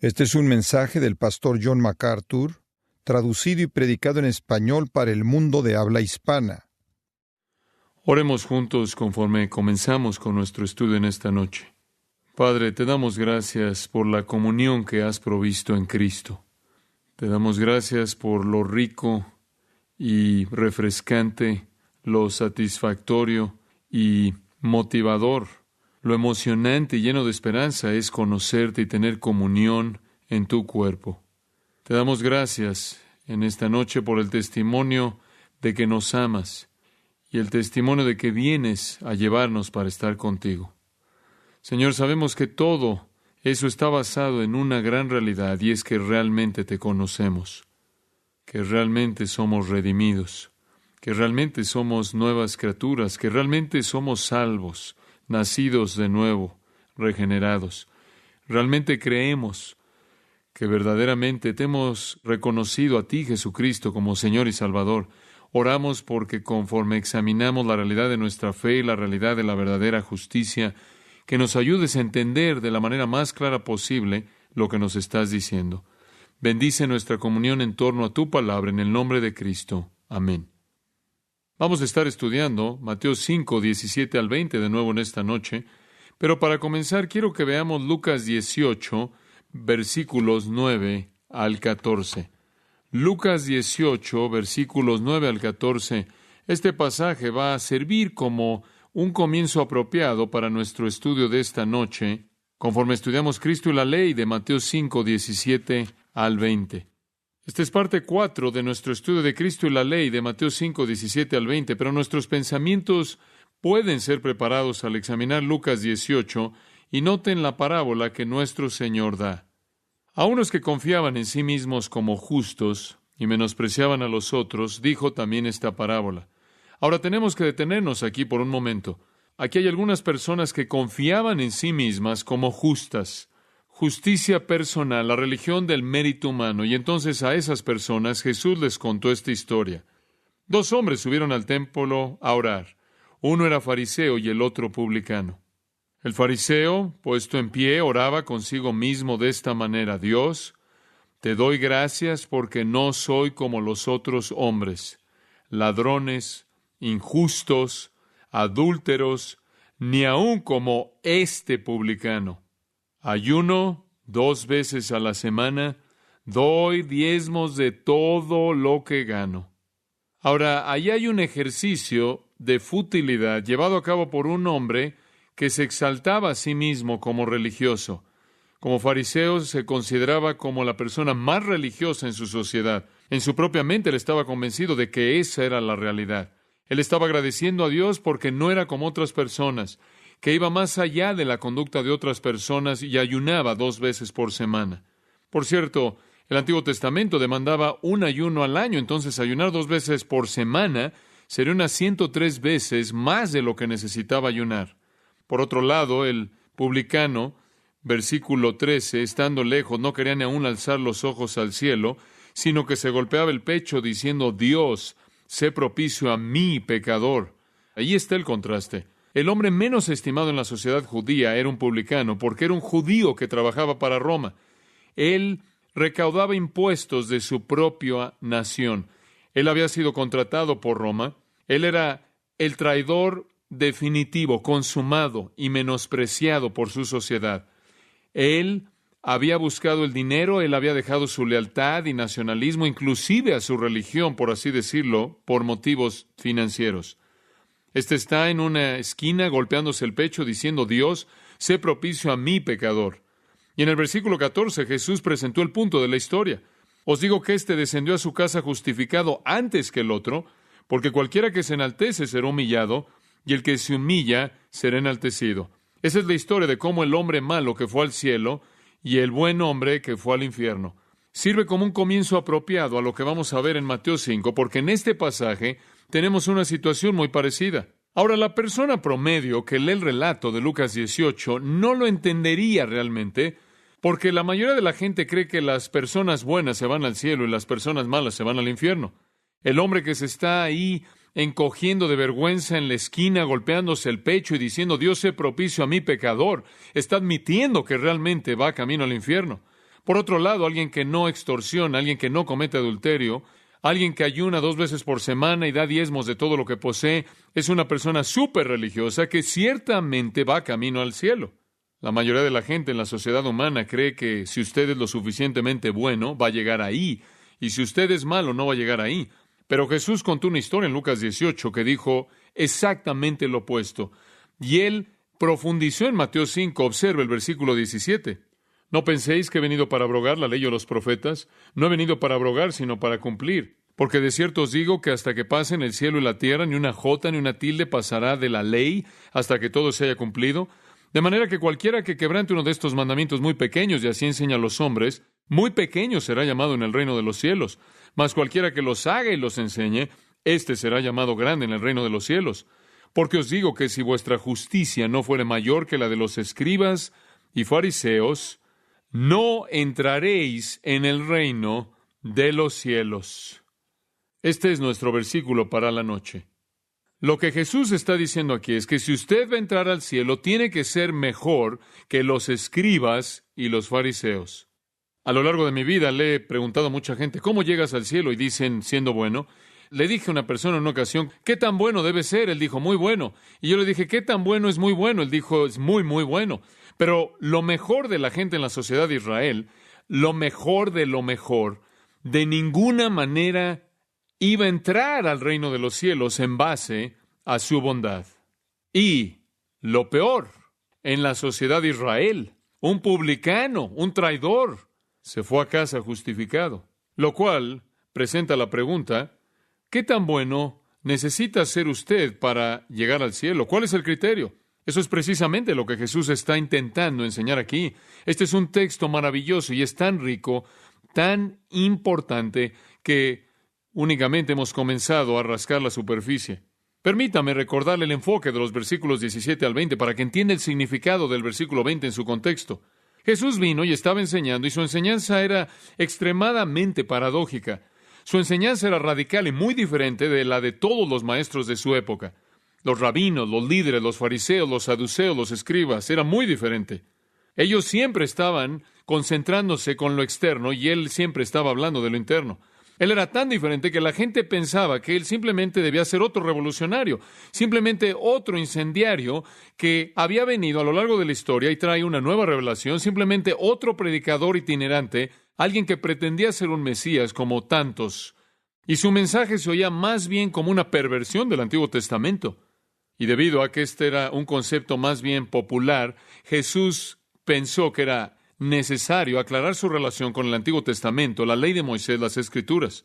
Este es un mensaje del pastor John MacArthur, traducido y predicado en español para el mundo de habla hispana. Oremos juntos conforme comenzamos con nuestro estudio en esta noche. Padre, te damos gracias por la comunión que has provisto en Cristo. Te damos gracias por lo rico y refrescante, lo satisfactorio y motivador, lo emocionante y lleno de esperanza es conocerte y tener comunión en tu cuerpo. Te damos gracias en esta noche por el testimonio de que nos amas y el testimonio de que vienes a llevarnos para estar contigo. Señor, sabemos que todo eso está basado en una gran realidad, y es que realmente te conocemos, que realmente somos redimidos, que realmente somos nuevas criaturas, que realmente somos salvos, nacidos de nuevo, regenerados. Realmente creemos que verdaderamente te hemos reconocido a ti, Jesucristo, como Señor y Salvador. Oramos porque conforme examinamos la realidad de nuestra fe y la realidad de la verdadera justicia, que nos ayudes a entender de la manera más clara posible lo que nos estás diciendo. Bendice nuestra comunión en torno a tu palabra, en el nombre de Cristo. Amén. Vamos a estar estudiando Mateo 5, 17 al 20 de nuevo en esta noche, pero para comenzar quiero que veamos Lucas 18, versículos 9 al 14. Lucas 18, versículos 9 al 14. Este pasaje va a servir como un comienzo apropiado para nuestro estudio de esta noche, conforme estudiamos Cristo y la ley de Mateo 5, 17 al 20. Esta es parte 4 de nuestro estudio de Cristo y la ley de Mateo 5, 17 al 20, pero nuestros pensamientos pueden ser preparados al examinar Lucas 18 y noten la parábola que nuestro Señor da. A unos que confiaban en sí mismos como justos y menospreciaban a los otros, dijo también esta parábola. Ahora tenemos que detenernos aquí por un momento. Aquí hay algunas personas que confiaban en sí mismas como justas. Justicia personal, la religión del mérito humano. Y entonces a esas personas Jesús les contó esta historia. 2 hombres subieron al templo a orar. Uno era fariseo y el otro publicano. El fariseo, puesto en pie, oraba consigo mismo de esta manera: Dios, te doy gracias porque no soy como los otros hombres, ladrones, injustos, adúlteros, ni aun como este publicano. Ayuno 2 veces a la semana, doy diezmos de todo lo que gano. Ahora, ahí hay un ejercicio de futilidad llevado a cabo por un hombre que se exaltaba a sí mismo como religioso. Como fariseo se consideraba como la persona más religiosa en su sociedad. En su propia mente él estaba convencido de que esa era la realidad. Él estaba agradeciendo a Dios porque no era como otras personas, que iba más allá de la conducta de otras personas y ayunaba 2 veces por semana. Por cierto, el Antiguo Testamento demandaba un ayuno al año, entonces ayunar 2 veces por semana sería unas 103 veces más de lo que necesitaba ayunar. Por otro lado, el publicano, versículo 13, estando lejos, no quería ni aún alzar los ojos al cielo, sino que se golpeaba el pecho diciendo: Dios, sé propicio a mí, pecador. Ahí está el contraste. El hombre menos estimado en la sociedad judía era un publicano, porque era un judío que trabajaba para Roma. Él recaudaba impuestos de su propia nación. Él había sido contratado por Roma. Él era el traidor definitivo, consumado y menospreciado por su sociedad. Él había buscado el dinero, él había dejado su lealtad y nacionalismo, inclusive a su religión, por así decirlo, por motivos financieros. Este está en una esquina golpeándose el pecho diciendo: Dios, sé propicio a mí, pecador. Y en el versículo 14 Jesús presentó el punto de la historia. Os digo que éste descendió a su casa justificado antes que el otro, porque cualquiera que se enaltece será humillado, y el que se humilla será enaltecido. Esa es la historia de cómo el hombre malo que fue al cielo y el buen hombre que fue al infierno. Sirve como un comienzo apropiado a lo que vamos a ver en Mateo 5, porque en este pasaje tenemos una situación muy parecida. Ahora, la persona promedio que lee el relato de Lucas 18 no lo entendería realmente, porque la mayoría de la gente cree que las personas buenas se van al cielo y las personas malas se van al infierno. El hombre que se está ahí encogiendo de vergüenza en la esquina, golpeándose el pecho y diciendo: Dios, sé propicio a mí, pecador, está admitiendo que realmente va camino al infierno. Por otro lado, alguien que no extorsiona, alguien que no comete adulterio, alguien que ayuna 2 veces por semana y da diezmos de todo lo que posee, es una persona súper religiosa que ciertamente va camino al cielo. La mayoría de la gente en la sociedad humana cree que si usted es lo suficientemente bueno, va a llegar ahí, y si usted es malo, no va a llegar ahí. Pero Jesús contó una historia en Lucas 18 que dijo exactamente lo opuesto. Y Él profundizó en Mateo 5, observe el versículo 17. No penséis que he venido para abrogar la ley o los profetas. No he venido para abrogar, sino para cumplir. Porque de cierto os digo que hasta que pasen el cielo y la tierra, ni una jota ni una tilde pasará de la ley hasta que todo se haya cumplido. De manera que cualquiera que quebrante uno de estos mandamientos muy pequeños, y así enseña a los hombres, muy pequeño será llamado en el reino de los cielos. Mas cualquiera que los haga y los enseñe, éste será llamado grande en el reino de los cielos. Porque os digo que si vuestra justicia no fuere mayor que la de los escribas y fariseos, no entraréis en el reino de los cielos. Este es nuestro versículo para la noche. Lo que Jesús está diciendo aquí es que si usted va a entrar al cielo, tiene que ser mejor que los escribas y los fariseos. A lo largo de mi vida le he preguntado a mucha gente, ¿cómo llegas al cielo? Y dicen, siendo bueno. Le dije a una persona en una ocasión, ¿qué tan bueno debe ser? Él dijo, muy bueno. Y yo le dije, ¿qué tan bueno es muy bueno? Él dijo, es muy, muy bueno. Pero lo mejor de la gente en la sociedad de Israel, lo mejor de lo mejor, de ninguna manera iba a entrar al reino de los cielos en base a su bondad. Y lo peor, en la sociedad de Israel, un publicano, un traidor, se fue a casa justificado. Lo cual presenta la pregunta, ¿qué tan bueno necesita ser usted para llegar al cielo? ¿Cuál es el criterio? Eso es precisamente lo que Jesús está intentando enseñar aquí. Este es un texto maravilloso y es tan rico, tan importante, que únicamente hemos comenzado a rascar la superficie. Permítame recordarle el enfoque de los versículos 17 al 20 para que entienda el significado del versículo 20 en su contexto. Jesús vino y estaba enseñando, y su enseñanza era extremadamente paradójica. Su enseñanza era radical y muy diferente de la de todos los maestros de su época. Los rabinos, los líderes, los fariseos, los saduceos, los escribas, era muy diferente. Ellos siempre estaban concentrándose con lo externo y él siempre estaba hablando de lo interno. Él era tan diferente que la gente pensaba que él simplemente debía ser otro revolucionario, simplemente otro incendiario que había venido a lo largo de la historia y trae una nueva revelación, simplemente otro predicador itinerante, alguien que pretendía ser un Mesías como tantos. Y su mensaje se oía más bien como una perversión del Antiguo Testamento. Y debido a que este era un concepto más bien popular, Jesús pensó que era necesario aclarar su relación con el Antiguo Testamento, la ley de Moisés, las Escrituras.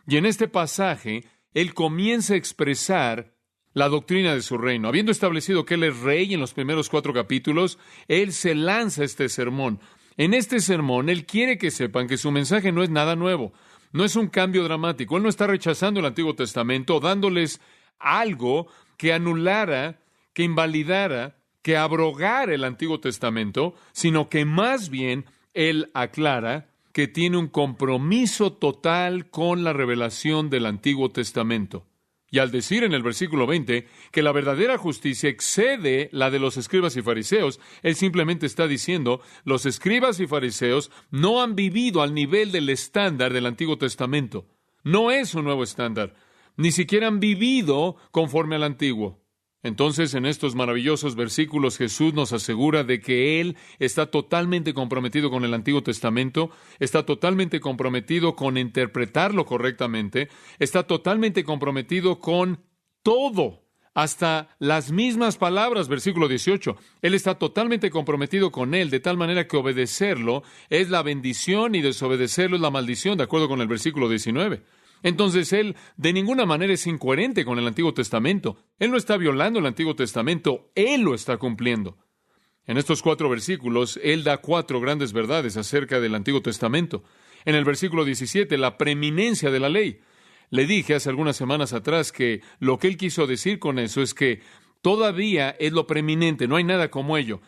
Y en este pasaje, él comienza a expresar la doctrina de su reino. Habiendo establecido que él es rey en los primeros 4 capítulos, él se lanza este sermón. En este sermón, él quiere que sepan que su mensaje no es nada nuevo, no es un cambio dramático. Él no está rechazando el Antiguo Testamento, dándoles algo que anulara, que invalidara, que abrogara el Antiguo Testamento, sino que más bien él aclara que tiene un compromiso total con la revelación del Antiguo Testamento. Y al decir en el versículo 20 que la verdadera justicia excede la de los escribas y fariseos, él simplemente está diciendo, los escribas y fariseos no han vivido al nivel del estándar del Antiguo Testamento. No es un nuevo estándar. Ni siquiera han vivido conforme al Antiguo. Entonces, en estos maravillosos versículos, Jesús nos asegura de que Él está totalmente comprometido con el Antiguo Testamento, está totalmente comprometido con interpretarlo correctamente, está totalmente comprometido con todo, hasta las mismas palabras, versículo 18. Él está totalmente comprometido con Él, de tal manera que obedecerlo es la bendición y desobedecerlo es la maldición, de acuerdo con el versículo 19. Entonces, él de ninguna manera es incoherente con el Antiguo Testamento. Él no está violando el Antiguo Testamento, él lo está cumpliendo. En estos 4 versículos, él da 4 grandes verdades acerca del Antiguo Testamento. En el versículo 17, la preeminencia de la ley. Le dije hace algunas semanas atrás que lo que él quiso decir con eso es que todavía es lo preeminente, no hay nada como ello.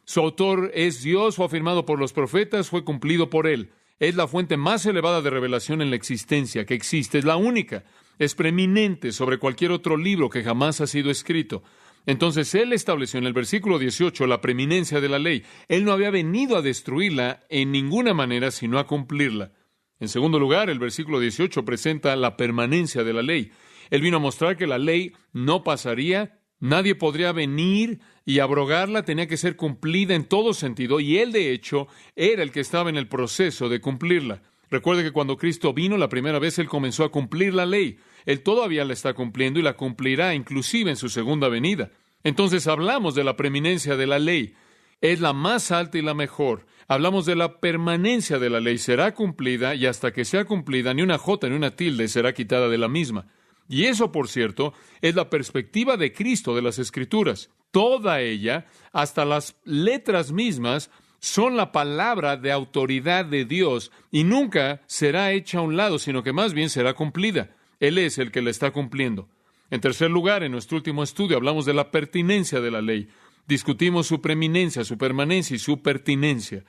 Su autor es Dios, fue afirmado por los profetas, fue cumplido por él. Es la fuente más elevada de revelación en la existencia que existe. Es la única. Es preeminente sobre cualquier otro libro que jamás ha sido escrito. Entonces Él estableció en el versículo 18 la preeminencia de la ley. Él no había venido a destruirla en ninguna manera, sino a cumplirla. En segundo lugar, el versículo 18 presenta la permanencia de la ley. Él vino a mostrar que la ley no pasaría, nadie podría venir y abrogarla, tenía que ser cumplida en todo sentido, y Él, de hecho, era el que estaba en el proceso de cumplirla. Recuerde que cuando Cristo vino la primera vez, Él comenzó a cumplir la ley. Él todavía la está cumpliendo y la cumplirá inclusive en su segunda venida. Entonces hablamos de la preeminencia de la ley. Es la más alta y la mejor. Hablamos de la permanencia de la ley. Será cumplida y hasta que sea cumplida, ni una jota ni una tilde será quitada de la misma. Y eso, por cierto, es la perspectiva de Cristo de las Escrituras. Toda ella, hasta las letras mismas, son la palabra de autoridad de Dios y nunca será hecha a un lado, sino que más bien será cumplida. Él es el que la está cumpliendo. En tercer lugar, en nuestro último estudio hablamos de la pertinencia de la ley. Discutimos su preeminencia, su permanencia y su pertinencia.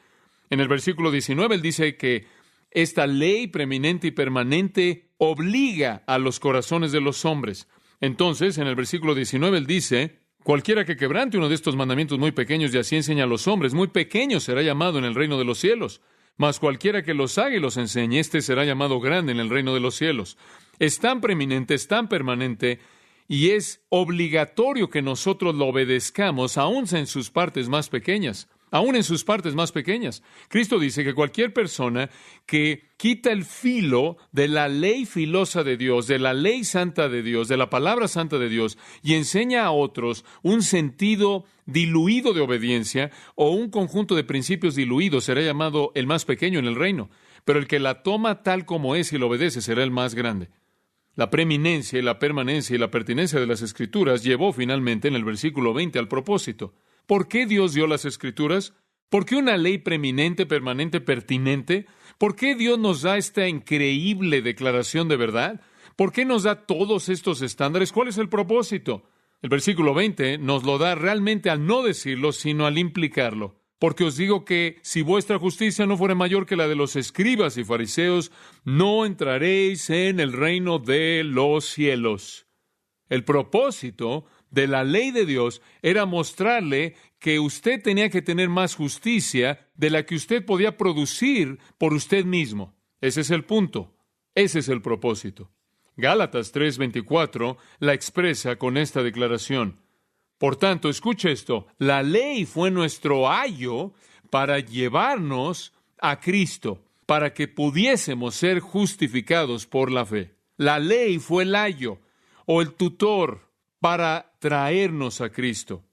En el versículo 19 él dice que esta ley preeminente y permanente obliga a los corazones de los hombres. Entonces, en el versículo 19 él dice: cualquiera que quebrante uno de estos mandamientos muy pequeños y así enseña a los hombres, muy pequeño será llamado en el reino de los cielos. Mas cualquiera que los haga y los enseñe, éste será llamado grande en el reino de los cielos. Es tan preeminente, es tan permanente, y es obligatorio que nosotros lo obedezcamos, aún en sus partes más pequeñas. Aún en sus partes más pequeñas. Cristo dice que cualquier persona que quita el filo de la ley filosa de Dios, de la ley santa de Dios, de la palabra santa de Dios, y enseña a otros un sentido diluido de obediencia o un conjunto de principios diluidos, será llamado el más pequeño en el reino. Pero el que la toma tal como es y lo obedece será el más grande. La preeminencia y la permanencia y la pertinencia de las Escrituras llevó finalmente en el versículo 20 al propósito. ¿Por qué Dios dio las Escrituras? ¿Por qué una ley preeminente, permanente, pertinente? ¿Por qué Dios nos da esta increíble declaración de verdad? ¿Por qué nos da todos estos estándares? ¿Cuál es el propósito? El versículo 20 nos lo da realmente al no decirlo, sino al implicarlo. Porque os digo que si vuestra justicia no fuera mayor que la de los escribas y fariseos, no entraréis en el reino de los cielos. El propósito de la ley de Dios era mostrarle que usted tenía que tener más justicia de la que usted podía producir por usted mismo. Ese es el punto. Ese es el propósito. Gálatas 3:24 la expresa con esta declaración. Por tanto, escuche esto, la ley fue nuestro ayo para llevarnos a Cristo, para que pudiésemos ser justificados por la fe. La ley fue el ayo o el tutor para traernos a Cristo.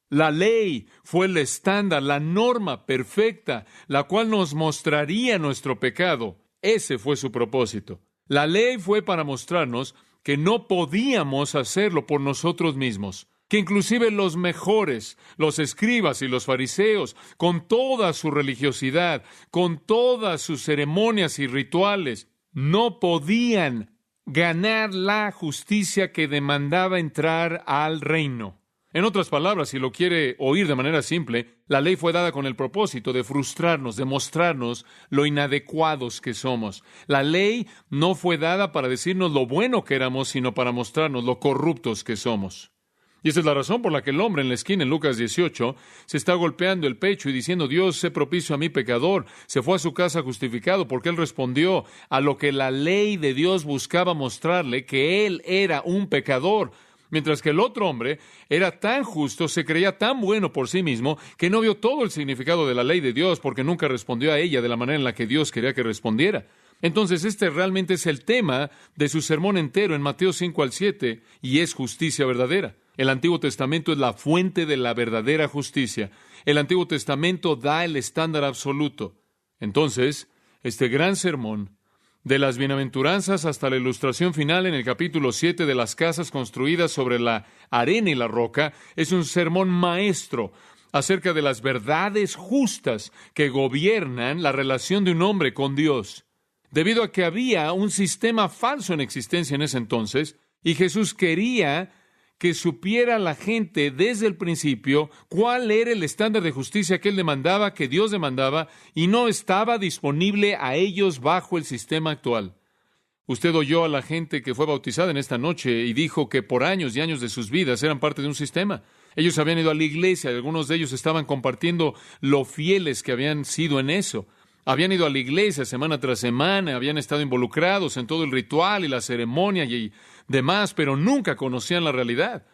La ley fue el estándar, la norma perfecta, la cual nos mostraría nuestro pecado. Ese fue su propósito. La ley fue para mostrarnos que no podíamos hacerlo por nosotros mismos, que inclusive los mejores, los escribas y los fariseos, con toda su religiosidad, con todas sus ceremonias y rituales, no podían ganar la justicia que demandaba entrar al reino. En otras palabras, si lo quiere oír de manera simple, la ley fue dada con el propósito de frustrarnos, de mostrarnos lo inadecuados que somos. La ley no fue dada para decirnos lo bueno que éramos, sino para mostrarnos lo corruptos que somos. Y esa es la razón por la que el hombre en la esquina, en Lucas 18, se está golpeando el pecho y diciendo: Dios, sé propicio a mí pecador. Se fue a su casa justificado porque él respondió a lo que la ley de Dios buscaba mostrarle, que él era un pecador. Mientras que el otro hombre era tan justo, se creía tan bueno por sí mismo, que no vio todo el significado de la ley de Dios porque nunca respondió a ella de la manera en la que Dios quería que respondiera. Entonces, este realmente es el tema de su sermón entero en Mateo 5-7, y es justicia verdadera. El Antiguo Testamento es la fuente de la verdadera justicia. El Antiguo Testamento da el estándar absoluto. Entonces, este gran sermón, de las bienaventuranzas hasta la ilustración final en el capítulo 7 de las casas construidas sobre la arena y la roca, es un sermón maestro acerca de las verdades justas que gobiernan la relación de un hombre con Dios. Debido a que había un sistema falso en existencia en ese entonces, y Jesús quería que supiera la gente desde el principio cuál era el estándar de justicia que él demandaba, que Dios demandaba, y no estaba disponible a ellos bajo el sistema actual. Usted oyó a la gente que fue bautizada en esta noche y dijo que por años y años de sus vidas eran parte de un sistema. Ellos habían ido a la iglesia, y algunos de ellos estaban compartiendo lo fieles que habían sido en eso. Habían ido a la iglesia semana tras semana, habían estado involucrados en todo el ritual y la ceremonia y demás, pero nunca conocían la realidad.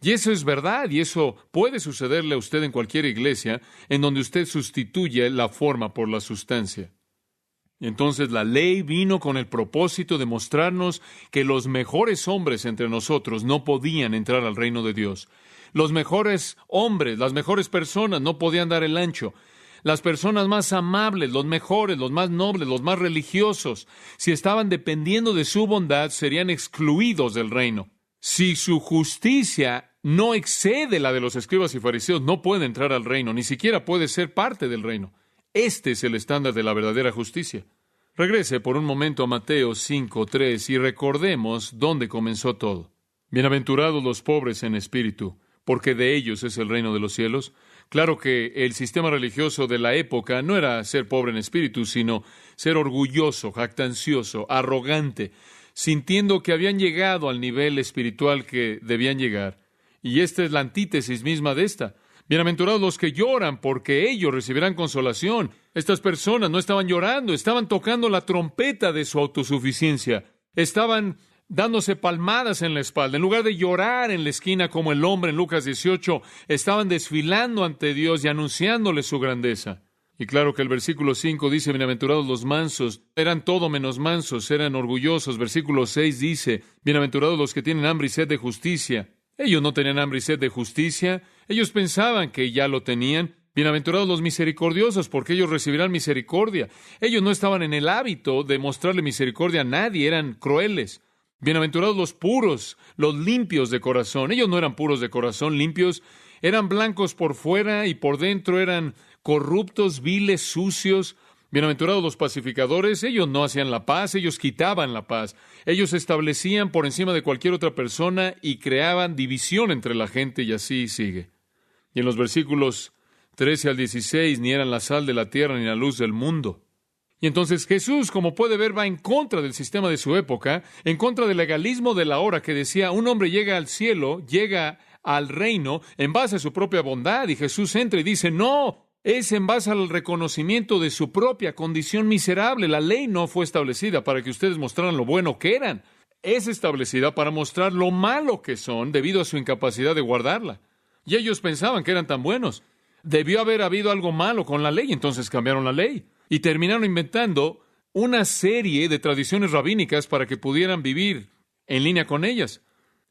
Y eso es verdad, y eso puede sucederle a usted en cualquier iglesia en donde usted sustituye la forma por la sustancia. Y entonces la ley vino con el propósito de mostrarnos que los mejores hombres entre nosotros no podían entrar al reino de Dios. Los mejores hombres, las mejores personas no podían dar el ancho. Las personas más amables, los mejores, los más nobles, los más religiosos, si estaban dependiendo de su bondad, serían excluidos del reino. Si su justicia no excede la de los escribas y fariseos, no puede entrar al reino, ni siquiera puede ser parte del reino. Este es el estándar de la verdadera justicia. Regrese por un momento a Mateo 5:3 y recordemos dónde comenzó todo. Bienaventurados los pobres en espíritu, porque de ellos es el reino de los cielos. Claro que el sistema religioso de la época no era ser pobre en espíritu, sino ser orgulloso, jactancioso, arrogante, sintiendo que habían llegado al nivel espiritual que debían llegar. Y esta es la antítesis misma de esta. Bienaventurados los que lloran, porque ellos recibirán consolación. Estas personas no estaban llorando, estaban tocando la trompeta de su autosuficiencia. Estaban dándose palmadas en la espalda. En lugar de llorar en la esquina como el hombre en Lucas 18, estaban desfilando ante Dios y anunciándole su grandeza. Y claro que el versículo 5 dice, bienaventurados los mansos. Eran todo menos mansos, eran orgullosos. Versículo 6 dice, bienaventurados los que tienen hambre y sed de justicia. Ellos no tenían hambre y sed de justicia. Ellos pensaban que ya lo tenían. Bienaventurados los misericordiosos, porque ellos recibirán misericordia. Ellos no estaban en el hábito de mostrarle misericordia a nadie, eran crueles. Bienaventurados los puros, los limpios de corazón. Ellos no eran puros de corazón, limpios. Eran blancos por fuera y por dentro eran corruptos, viles, sucios. Bienaventurados los pacificadores. Ellos no hacían la paz, ellos quitaban la paz. Ellos se establecían por encima de cualquier otra persona y creaban división entre la gente, y así sigue. Y en los versículos 13 al 16, ni eran la sal de la tierra ni la luz del mundo. Y entonces Jesús, como puede ver, va en contra del sistema de su época, en contra del legalismo de la hora que decía, un hombre llega al cielo, llega al reino en base a su propia bondad, y Jesús entra y dice, no, es en base al reconocimiento de su propia condición miserable. La ley no fue establecida para que ustedes mostraran lo bueno que eran. Es establecida para mostrar lo malo que son debido a su incapacidad de guardarla. Y ellos pensaban que eran tan buenos. Debió haber habido algo malo con la ley, entonces cambiaron la ley. Y terminaron inventando una serie de tradiciones rabínicas para que pudieran vivir en línea con ellas.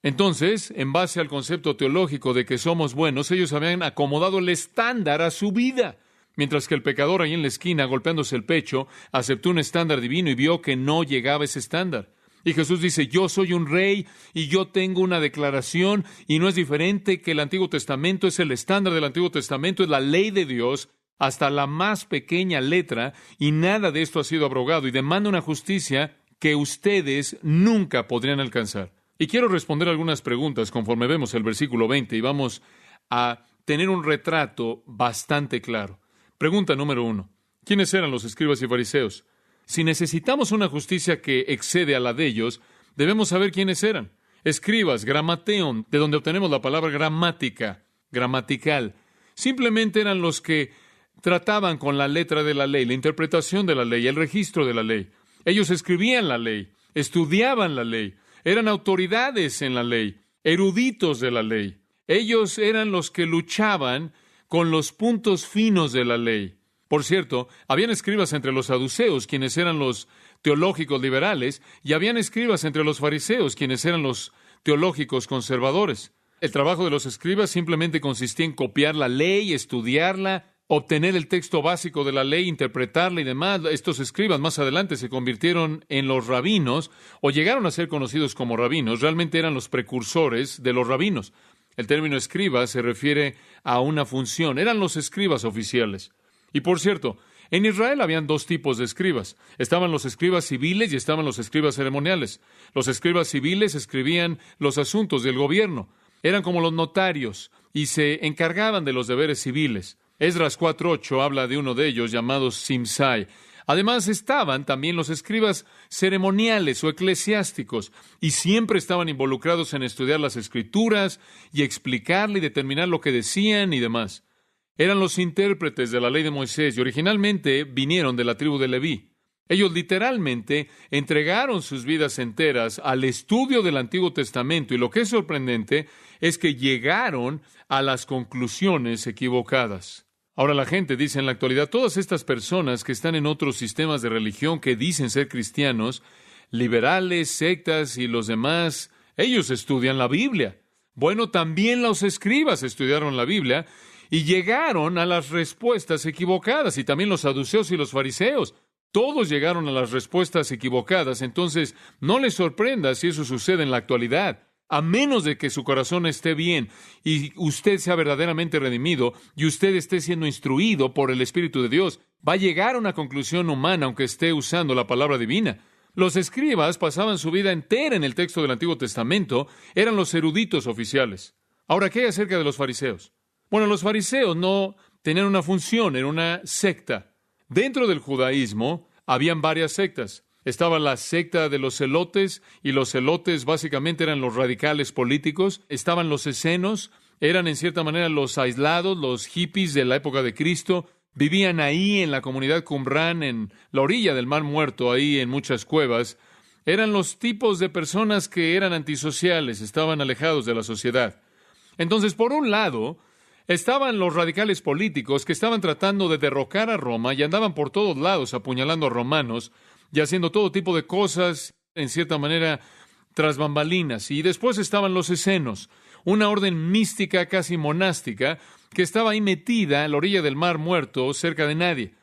Entonces, en base al concepto teológico de que somos buenos, ellos habían acomodado el estándar a su vida. Mientras que el pecador ahí en la esquina, golpeándose el pecho, aceptó un estándar divino y vio que no llegaba a ese estándar. Y Jesús dice, yo soy un rey y yo tengo una declaración y no es diferente que el Antiguo Testamento, es el estándar del Antiguo Testamento, es la ley de Dios hasta la más pequeña letra y nada de esto ha sido abrogado y demanda una justicia que ustedes nunca podrían alcanzar. Y quiero responder algunas preguntas conforme vemos el versículo 20 y vamos a tener un retrato bastante claro. Pregunta número 1. ¿Quiénes eran los escribas y fariseos? Si necesitamos una justicia que excede a la de ellos, debemos saber quiénes eran. Escribas, gramateon, de donde obtenemos la palabra gramática, gramatical. Simplemente eran los que trataban con la letra de la ley, la interpretación de la ley, el registro de la ley. Ellos escribían la ley, estudiaban la ley, eran autoridades en la ley, eruditos de la ley. Ellos eran los que luchaban con los puntos finos de la ley. Por cierto, habían escribas entre los saduceos, quienes eran los teológicos liberales, y habían escribas entre los fariseos, quienes eran los teológicos conservadores. El trabajo de los escribas simplemente consistía en copiar la ley, estudiarla, obtener el texto básico de la ley, interpretarla y demás. Estos escribas más adelante se convirtieron en los rabinos, o llegaron a ser conocidos como rabinos. Realmente eran los precursores de los rabinos. El término escriba se refiere a una función. Eran los escribas oficiales. Y por cierto, en Israel habían dos tipos de escribas. Estaban los escribas civiles y estaban los escribas ceremoniales. Los escribas civiles escribían los asuntos del gobierno. Eran como los notarios y se encargaban de los deberes civiles. Esdras 4:8 habla de uno de ellos llamado Simsai. Además estaban también los escribas ceremoniales o eclesiásticos, y siempre estaban involucrados en estudiar las Escrituras y explicarle y determinar lo que decían y demás. Eran los intérpretes de la ley de Moisés y originalmente vinieron de la tribu de Leví. Ellos literalmente entregaron sus vidas enteras al estudio del Antiguo Testamento, y lo que es sorprendente es que llegaron a las conclusiones equivocadas. Ahora la gente dice en la actualidad, todas estas personas que están en otros sistemas de religión que dicen ser cristianos, liberales, sectas y los demás, ellos estudian la Biblia. Bueno, también los escribas estudiaron la Biblia y llegaron a las respuestas equivocadas, y también los saduceos y los fariseos. Todos llegaron a las respuestas equivocadas, entonces no les sorprenda si eso sucede en la actualidad. A menos de que su corazón esté bien y usted sea verdaderamente redimido y usted esté siendo instruido por el Espíritu de Dios, va a llegar a una conclusión humana aunque esté usando la palabra divina. Los escribas pasaban su vida entera en el texto del Antiguo Testamento, eran los eruditos oficiales. Ahora, ¿qué hay acerca de los fariseos? Bueno, los fariseos no tenían una función, era una secta. Dentro del judaísmo habían varias sectas. Estaba la secta de los celotes, y los celotes básicamente eran los radicales políticos. Estaban los escenos, eran en cierta manera los aislados, los hippies de la época de Cristo. Vivían ahí en la comunidad Qumran, en la orilla del Mar Muerto, ahí en muchas cuevas. Eran los tipos de personas que eran antisociales, estaban alejados de la sociedad. Entonces, por un lado, estaban los radicales políticos que estaban tratando de derrocar a Roma y andaban por todos lados apuñalando a romanos y haciendo todo tipo de cosas, en cierta manera, tras bambalinas. Y después estaban los escenos, una orden mística casi monástica que estaba ahí metida en la orilla del Mar Muerto, cerca de nadie.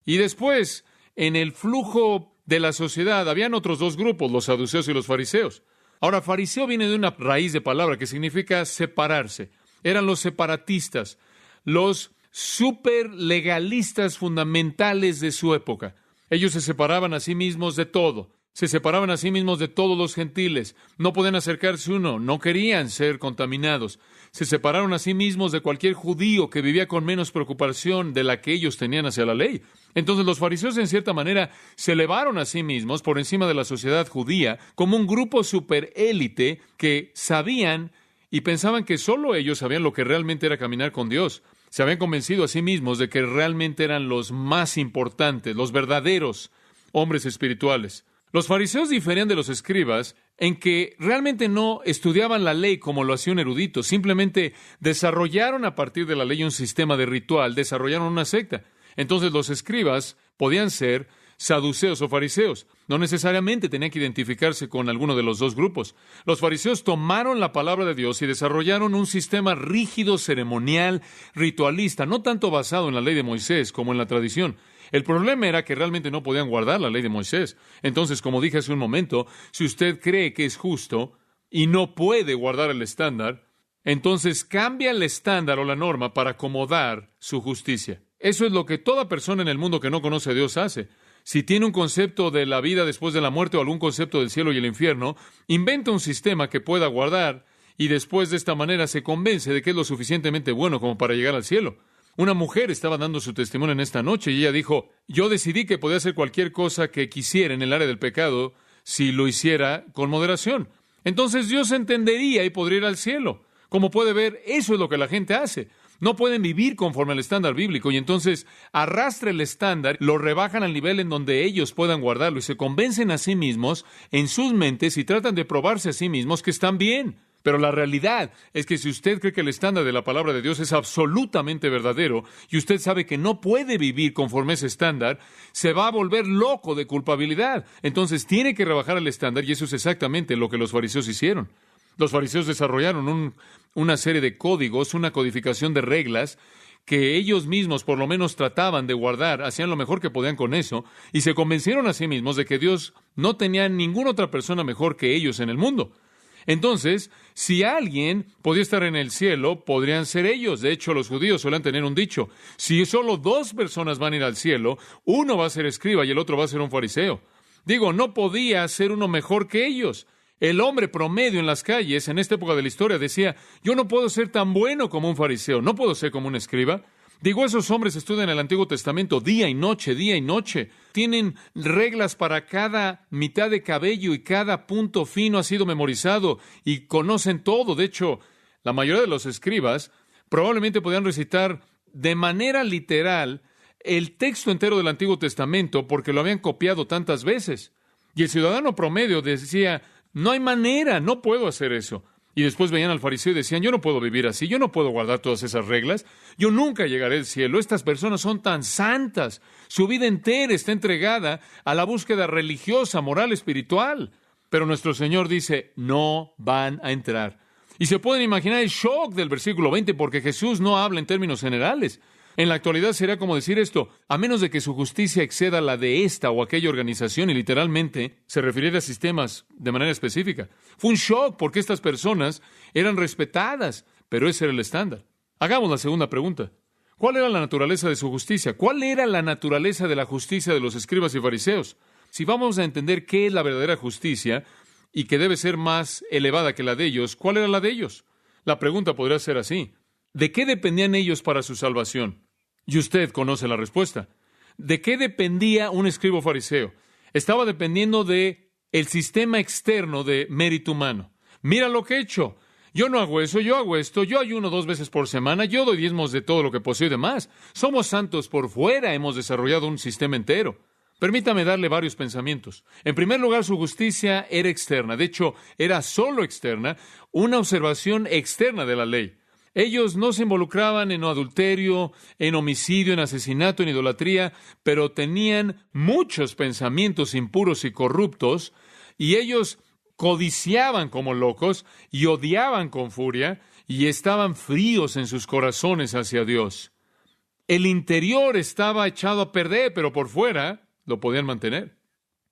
Y después, en el flujo de la sociedad, habían otros dos grupos, los saduceos y los fariseos. Ahora, fariseo viene de una raíz de palabra que significa separarse. Eran los separatistas, los superlegalistas fundamentales de su época. Ellos se separaban a sí mismos de todo. Se separaban a sí mismos de todos los gentiles. No podían acercarse uno. No querían ser contaminados. Se separaron a sí mismos de cualquier judío que vivía con menos preocupación de la que ellos tenían hacia la ley. Entonces los fariseos, en cierta manera, se elevaron a sí mismos por encima de la sociedad judía como un grupo superélite que sabían y pensaban que solo ellos sabían lo que realmente era caminar con Dios. Se habían convencido a sí mismos de que realmente eran los más importantes, los verdaderos hombres espirituales. Los fariseos diferían de los escribas en que realmente no estudiaban la ley como lo hacía un erudito, simplemente desarrollaron a partir de la ley un sistema de ritual, desarrollaron una secta. Entonces los escribas podían ser saduceos o fariseos. No necesariamente tenían que identificarse con alguno de los dos grupos. Los fariseos tomaron la palabra de Dios y desarrollaron un sistema rígido, ceremonial, ritualista, no tanto basado en la ley de Moisés como en la tradición. El problema era que realmente no podían guardar la ley de Moisés. Entonces, como dije hace un momento, si usted cree que es justo y no puede guardar el estándar, entonces cambia el estándar o la norma para acomodar su justicia. Eso es lo que toda persona en el mundo que no conoce a Dios hace. Si tiene un concepto de la vida después de la muerte o algún concepto del cielo y el infierno, inventa un sistema que pueda guardar y después de esta manera se convence de que es lo suficientemente bueno como para llegar al cielo. Una mujer estaba dando su testimonio en esta noche y ella dijo, yo decidí que podía hacer cualquier cosa que quisiera en el área del pecado si lo hiciera con moderación. Entonces Dios entendería y podría ir al cielo. Como puede ver, eso es lo que la gente hace. No pueden vivir conforme al estándar bíblico y entonces arrastra el estándar, lo rebajan al nivel en donde ellos puedan guardarlo y se convencen a sí mismos en sus mentes y tratan de probarse a sí mismos que están bien. Pero la realidad es que si usted cree que el estándar de la palabra de Dios es absolutamente verdadero y usted sabe que no puede vivir conforme a ese estándar, se va a volver loco de culpabilidad. Entonces tiene que rebajar el estándar y eso es exactamente lo que los fariseos hicieron. Los fariseos desarrollaron una serie de códigos, una codificación de reglas que ellos mismos por lo menos trataban de guardar, hacían lo mejor que podían con eso, y se convencieron a sí mismos de que Dios no tenía ninguna otra persona mejor que ellos en el mundo. Entonces, si alguien podía estar en el cielo, podrían ser ellos. De hecho, los judíos suelen tener un dicho, si solo dos personas van a ir al cielo, uno va a ser escriba y el otro va a ser un fariseo. Digo, no podía ser uno mejor que ellos. El hombre promedio en las calles, en esta época de la historia, decía, yo no puedo ser tan bueno como un fariseo, no puedo ser como un escriba. Digo, esos hombres estudian el Antiguo Testamento día y noche, día y noche. Tienen reglas para cada mitad de cabello y cada punto fino ha sido memorizado y conocen todo. De hecho, la mayoría de los escribas probablemente podían recitar de manera literal el texto entero del Antiguo Testamento porque lo habían copiado tantas veces. Y el ciudadano promedio decía, no hay manera, no puedo hacer eso. Y después veían al fariseo y decían, yo no puedo vivir así, yo no puedo guardar todas esas reglas, yo nunca llegaré al cielo, estas personas son tan santas, su vida entera está entregada a la búsqueda religiosa, moral, espiritual. Pero nuestro Señor dice, no van a entrar. Y se pueden imaginar el shock del versículo 20, porque Jesús no habla en términos generales. En la actualidad sería como decir esto, a menos de que su justicia exceda la de esta o aquella organización, y literalmente se refiriera a sistemas de manera específica. Fue un shock porque estas personas eran respetadas, pero ese era el estándar. Hagamos la segunda pregunta. ¿Cuál era la naturaleza de su justicia? ¿Cuál era la naturaleza de la justicia de los escribas y fariseos? Si vamos a entender qué es la verdadera justicia y que debe ser más elevada que la de ellos, ¿cuál era la de ellos? La pregunta podría ser así. ¿De qué dependían ellos para su salvación? Y usted conoce la respuesta. ¿De qué dependía un escriba fariseo? Estaba dependiendo de el sistema externo de mérito humano. Mira lo que he hecho. Yo no hago eso, yo hago esto, yo ayuno 2 veces por semana, yo doy diezmos de todo lo que poseo y demás. Somos santos por fuera, hemos desarrollado un sistema entero. Permítame darle varios pensamientos. En primer lugar, su justicia era externa. De hecho, era solo externa, una observación externa de la ley. Ellos no se involucraban en adulterio, en homicidio, en asesinato, en idolatría, pero tenían muchos pensamientos impuros y corruptos, y ellos codiciaban como locos y odiaban con furia, y estaban fríos en sus corazones hacia Dios. El interior estaba echado a perder, pero por fuera lo podían mantener.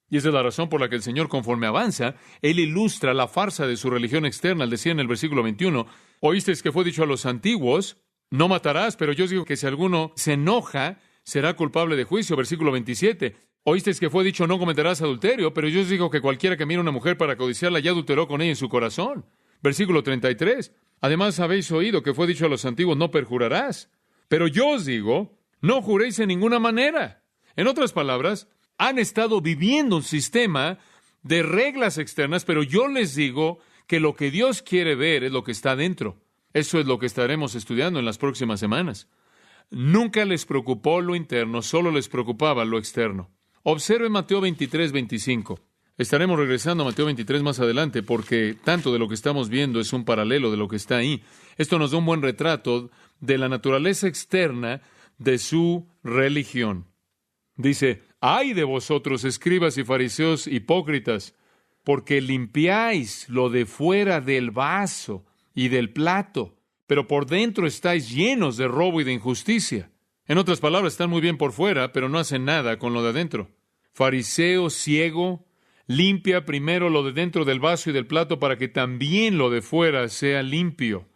Y esa es la razón por la que el Señor, conforme avanza, Él ilustra la farsa de su religión externa al decir en el versículo 21, oísteis que fue dicho a los antiguos, no matarás, pero yo os digo que si alguno se enoja, será culpable de juicio. Versículo 27, oísteis que fue dicho, no cometerás adulterio, pero yo os digo que cualquiera que mire a una mujer para codiciarla ya adulteró con ella en su corazón. Versículo 33, además habéis oído que fue dicho a los antiguos, no perjurarás, pero yo os digo, no juréis en ninguna manera. En otras palabras, han estado viviendo un sistema de reglas externas, pero yo les digo que lo que Dios quiere ver es lo que está dentro. Eso es lo que estaremos estudiando en las próximas semanas. Nunca les preocupó lo interno, solo les preocupaba lo externo. Observe Mateo 23, 25. Estaremos regresando a Mateo 23 más adelante porque tanto de lo que estamos viendo es un paralelo de lo que está ahí. Esto nos da un buen retrato de la naturaleza externa de su religión. Dice, ¡ay de vosotros, escribas y fariseos hipócritas! Porque limpiáis lo de fuera del vaso y del plato, pero por dentro estáis llenos de robo y de injusticia. En otras palabras, están muy bien por fuera, pero no hacen nada con lo de adentro. Fariseo ciego, limpia primero lo de dentro del vaso y del plato para que también lo de fuera sea limpio.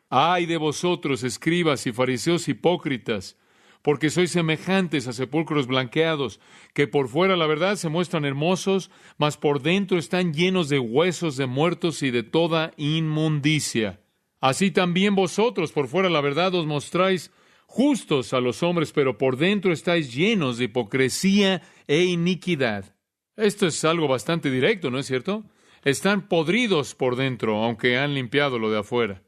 ¡Ay de vosotros, escribas y fariseos hipócritas! Porque sois semejantes a sepulcros blanqueados, que por fuera la verdad se muestran hermosos, mas por dentro están llenos de huesos de muertos y de toda inmundicia. Así también vosotros por fuera la verdad os mostráis justos a los hombres, pero por dentro estáis llenos de hipocresía e iniquidad. Esto es algo bastante directo, ¿no es cierto? Están podridos por dentro, aunque han limpiado lo de afuera.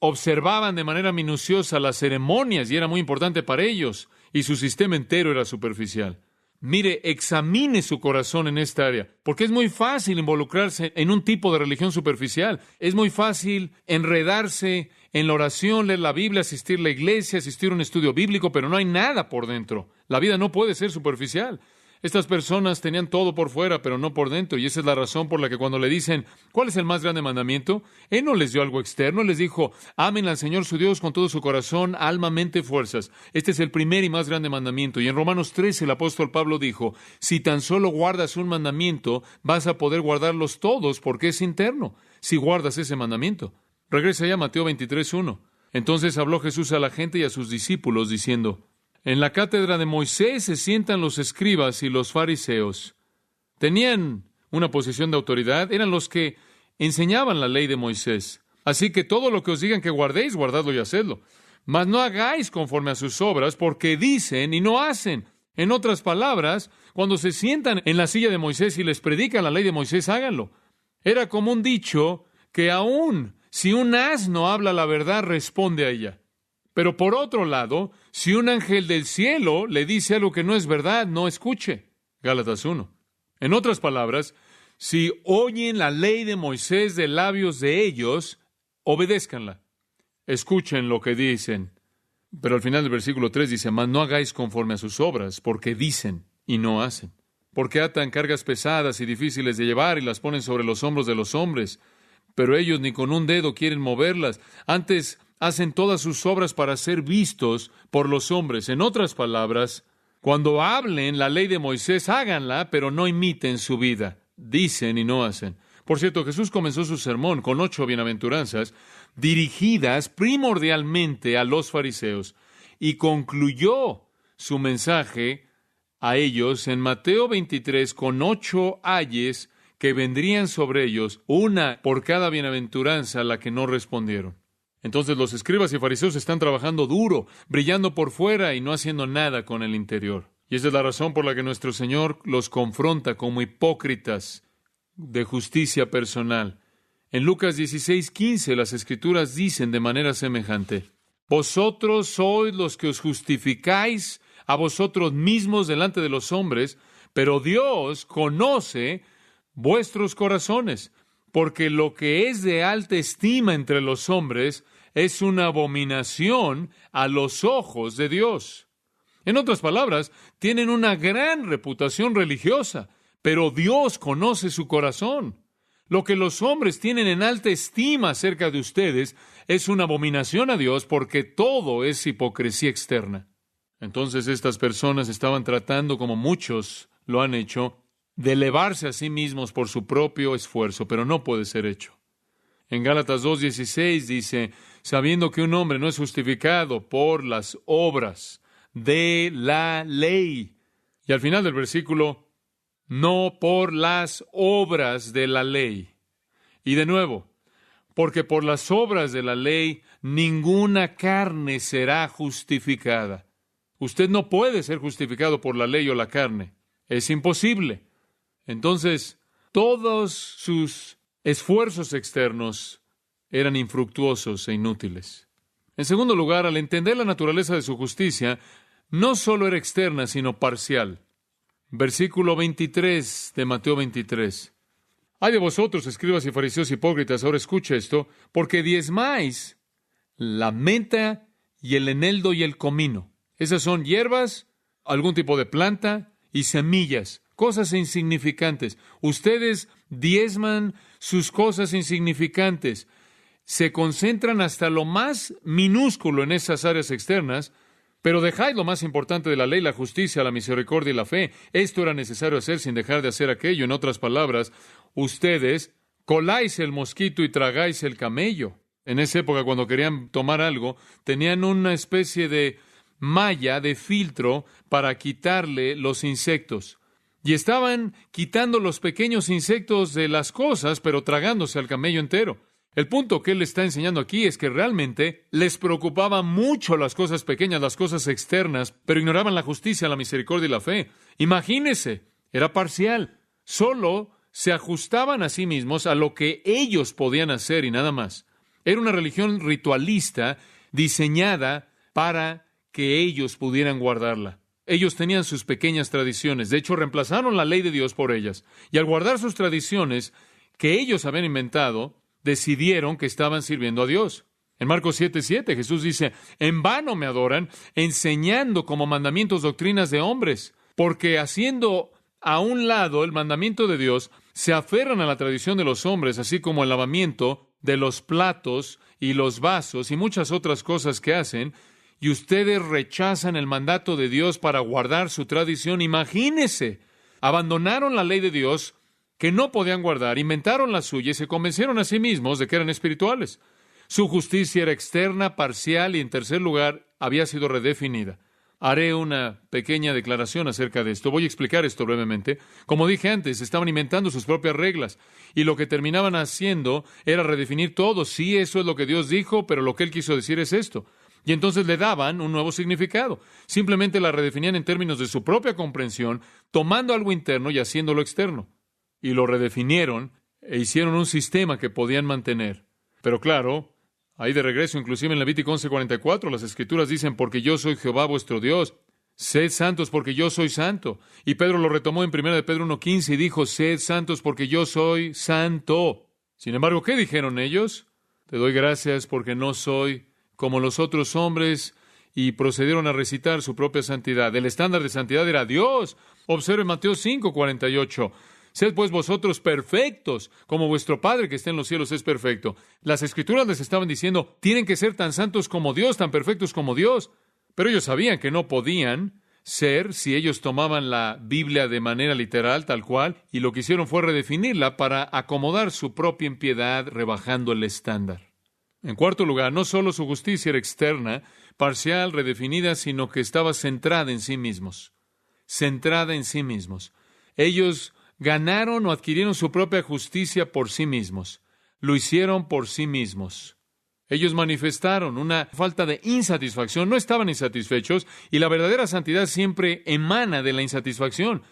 Observaban de manera minuciosa las ceremonias y era muy importante para ellos, y su sistema entero era superficial. Mire, examine su corazón en esta área, porque es muy fácil involucrarse en un tipo de religión superficial. Es muy fácil enredarse en la oración, leer la Biblia, asistir a la iglesia, asistir a un estudio bíblico, pero no hay nada por dentro. La vida no puede ser superficial. Estas personas tenían todo por fuera, pero no por dentro, y esa es la razón por la que cuando le dicen, ¿cuál es el más grande mandamiento? Él no les dio algo externo, Él les dijo, amen al Señor su Dios con todo su corazón, alma, mente, fuerzas. Este es el primer y más grande mandamiento. Y en Romanos 13 el apóstol Pablo dijo, si tan solo guardas un mandamiento, vas a poder guardarlos todos porque es interno, si guardas ese mandamiento. Regresa ya a Mateo 23:1. Entonces habló Jesús a la gente y a sus discípulos diciendo, en la cátedra de Moisés se sientan los escribas y los fariseos. Tenían una posición de autoridad, eran los que enseñaban la ley de Moisés. Así que todo lo que os digan que guardéis, guardadlo y hacedlo. Mas no hagáis conforme a sus obras, porque dicen y no hacen. En otras palabras, cuando se sientan en la silla de Moisés y les predican la ley de Moisés, háganlo. Era como un dicho que aun si un asno habla la verdad, responde a ella. Pero por otro lado, si un ángel del cielo le dice algo que no es verdad, no escuche. Gálatas 1. En otras palabras, si oyen la ley de Moisés de labios de ellos, obedézcanla. Escuchen lo que dicen. Pero al final del versículo 3 dice, mas no hagáis conforme a sus obras, porque dicen y no hacen. Porque atan cargas pesadas y difíciles de llevar y las ponen sobre los hombros de los hombres. Pero ellos ni con un dedo quieren moverlas. Antes hacen todas sus obras para ser vistos por los hombres. En otras palabras, cuando hablen la ley de Moisés, háganla, pero no imiten su vida. Dicen y no hacen. Por cierto, Jesús comenzó su sermón con 8 bienaventuranzas dirigidas primordialmente a los fariseos y concluyó su mensaje a ellos en Mateo 23 con 8 ayes que vendrían sobre ellos, una por cada bienaventuranza a la que no respondieron. Entonces los escribas y fariseos están trabajando duro, brillando por fuera y no haciendo nada con el interior. Y esa es la razón por la que nuestro Señor los confronta como hipócritas de justicia personal. En Lucas 16:15 las Escrituras dicen de manera semejante, vosotros sois los que os justificáis a vosotros mismos delante de los hombres, pero Dios conoce vuestros corazones, porque lo que es de alta estima entre los hombres es una abominación a los ojos de Dios. En otras palabras, tienen una gran reputación religiosa, pero Dios conoce su corazón. Lo que los hombres tienen en alta estima acerca de ustedes es una abominación a Dios porque todo es hipocresía externa. Entonces estas personas estaban tratando, como muchos lo han hecho, de elevarse a sí mismos por su propio esfuerzo, pero no puede ser hecho. En Gálatas 2:16 dice, sabiendo que un hombre no es justificado por las obras de la ley. Y al final del versículo, no por las obras de la ley. Y de nuevo, porque por las obras de la ley ninguna carne será justificada. Usted no puede ser justificado por la ley o la carne. Es imposible. Entonces, todos sus esfuerzos externos eran infructuosos e inútiles. En segundo lugar, al entender la naturaleza de su justicia, no solo era externa, sino parcial. Versículo 23 de Mateo 23. Ay de vosotros, escribas y fariseos hipócritas, ahora escucha esto, porque diezmáis la menta y el eneldo y el comino. Esas son hierbas, algún tipo de planta y semillas, cosas insignificantes. Ustedes diezman sus cosas insignificantes. Se concentran hasta lo más minúsculo en esas áreas externas, pero dejáis lo más importante de la ley, la justicia, la misericordia y la fe. Esto era necesario hacer sin dejar de hacer aquello. En otras palabras, ustedes coláis el mosquito y tragáis el camello. En esa época, cuando querían tomar algo, tenían una especie de malla, de filtro, para quitarle los insectos. Y estaban quitando los pequeños insectos de las cosas, pero tragándose al camello entero. El punto que él está enseñando aquí es que realmente les preocupaban mucho las cosas pequeñas, las cosas externas, pero ignoraban la justicia, la misericordia y la fe. Imagínense, era parcial. Solo se ajustaban a sí mismos a lo que ellos podían hacer y nada más. Era una religión ritualista diseñada para que ellos pudieran guardarla. Ellos tenían sus pequeñas tradiciones. De hecho, reemplazaron la ley de Dios por ellas. Y al guardar sus tradiciones que ellos habían inventado, decidieron que estaban sirviendo a Dios. En Marcos 7:7 Jesús dice, en vano me adoran, enseñando como mandamientos doctrinas de hombres, porque haciendo a un lado el mandamiento de Dios, se aferran a la tradición de los hombres, así como el lavamiento de los platos y los vasos y muchas otras cosas que hacen, y ustedes rechazan el mandato de Dios para guardar su tradición. Imagínense, abandonaron la ley de Dios que no podían guardar, inventaron la suya y se convencieron a sí mismos de que eran espirituales. Su justicia era externa, parcial y, en tercer lugar, había sido redefinida. Haré una pequeña declaración acerca de esto. Voy a explicar esto brevemente. Como dije antes, estaban inventando sus propias reglas y lo que terminaban haciendo era redefinir todo. Sí, eso es lo que Dios dijo, pero lo que Él quiso decir es esto. Y entonces le daban un nuevo significado. Simplemente la redefinían en términos de su propia comprensión, tomando algo interno y haciéndolo externo. Y lo redefinieron e hicieron un sistema que podían mantener. Pero claro, ahí de regreso, inclusive en Levítico 11:44, las Escrituras dicen, porque yo soy Jehová vuestro Dios. Sed santos porque yo soy santo. Y Pedro lo retomó en 1 de Pedro 1:15 y dijo, sed santos porque yo soy santo. Sin embargo, ¿qué dijeron ellos? Te doy gracias porque no soy como los otros hombres, y procedieron a recitar su propia santidad. El estándar de santidad era Dios. Observe Mateo 5:48. Sed pues vosotros perfectos, como vuestro Padre que está en los cielos es perfecto. Las Escrituras les estaban diciendo, tienen que ser tan santos como Dios, tan perfectos como Dios. Pero ellos sabían que no podían ser si ellos tomaban la Biblia de manera literal, tal cual, y lo que hicieron fue redefinirla para acomodar su propia impiedad, rebajando el estándar. En cuarto lugar, no solo su justicia era externa, parcial, redefinida, sino que estaba centrada en sí mismos. Centrada en sí mismos. Ellos ganaron o adquirieron su propia justicia por sí mismos. Lo hicieron por sí mismos. Ellos manifestaron una falta de insatisfacción, no estaban insatisfechos, y la verdadera santidad siempre emana de la insatisfacción.